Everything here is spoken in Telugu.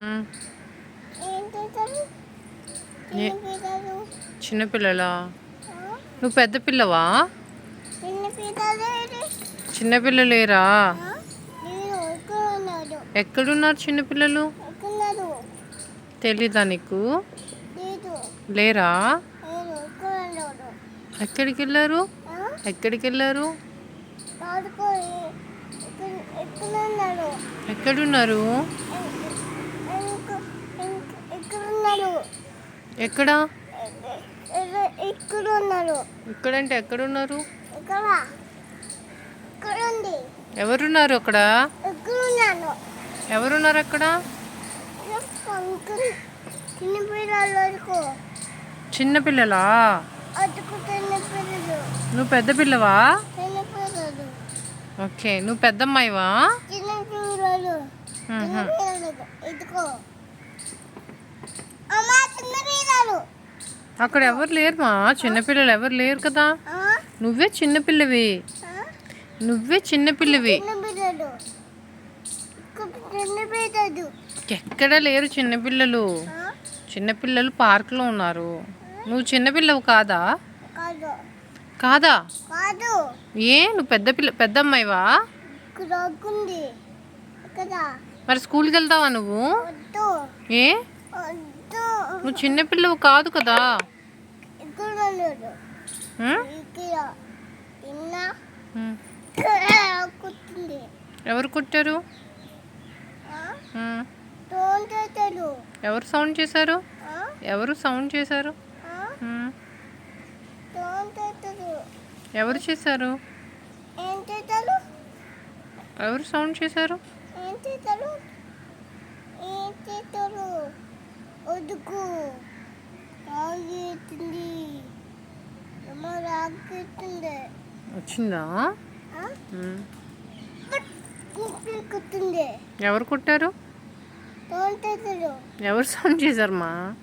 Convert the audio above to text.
ఉమ్. ఏం చేశారు? ఏ- చిన్నపిల్లలు. చిన్నపిల్లలా? ఆ? నువ్వు పెద్ద పిల్లవా? చిన్నపిల్లలు ఏది? చిన్నపిల్లలు లేరా? ఆ? మీరు ఎక్కడ ఉన్నారు? ఎక్కడున్నారు చిన్నపిల్లలు? ఎక్కడున్నారు? తెలీదా నీకు? లేదు. లేరా? నేను ఎక్కడ ఉన్నారు? ఎక్కడికి వెళ్ళారు? ఆ? ఎక్కడికి వెళ్ళారు? ఆడుకోని ఎక్కడ ఉన్నారు? ఎక్కడున్నారు? ఎక్కడ ఉన్నారు? ఎక్కడ? ఎక్కడ ఉన్నారు? ఎక్కడంటే ఎక్కడున్నారు? ఇక్కడ ఇక్కడ ఉంది. ఎవరున్నారు అక్కడ? ఎక్కడ ఉన్నాను? ఎవరున్నారు అక్కడ? అంకుల్ చిన్నపిల్లలు అడుకో. చిన్నపిల్లలా? అటుకు చిన్నపిల్లలు. నువ్వు పెద్ద పిల్లవా? చిన్నపిల్లలు. ఓకే, నువ్వు పెద్దమ్మాయివా? చిన్నపిల్లలు. మ్మ్హ. చిన్నపిల్లలు ఎదుకో. అమ్మా చిన్నపిల్లలు. అక్కడ ఎవరు లేరుమా, చిన్నపిల్లలు ఎవరు లేరు కదా. ఆ? నువ్వే చిన్నపిల్లవి. ఆ? నువ్వే చిన్నపిల్లవి. చిన్నపిల్లలు. ఇక్కడ చిన్నపిల్లలు. ఎక్కడ లేరు చిన్నపిల్లలు. ఆ? చిన్నపిల్లలు పార్కులో ఉన్నారు. నువ్వు చిన్నపిల్లవు కాదా? కాదు. కాదా? కాదు. నువ్వు పెద్ద అమ్మాయివా? ఇక్కడ ఉంది. ఇక్కడ మరి స్కూల్కి వెళ్తావా నువ్వు? వద్దు. ఏ వద్దు. నువ్వు చిన్నపిల్లవు కాదు కదా. ఇక్కడ ఉన్నారు. ఉం? ఇక్కడ తిన్నా ఉం. కుట్టింది. ఎవరు కొట్టారు? ఉం. తోంటారు. ఎవరు సౌండ్ చేశారు? ఎవరు సౌండ్ చేశారు? ఉం. తోంటారు. ఎవరు చేశారు? ఏం చేస్తారు? ఎవరు సౌండ్ చేశారు? ఏం చేస్తారు? ఏం చేస్తారు? వదుకు రాగిస్తుంది. అమ్మ రాగిస్తుంది. వచ్చిందా? ఉం. కుట్టింది. ఎవరు కొట్టారు? తోంటారు. ఎవరు సౌండ్ చేశారమ్మా?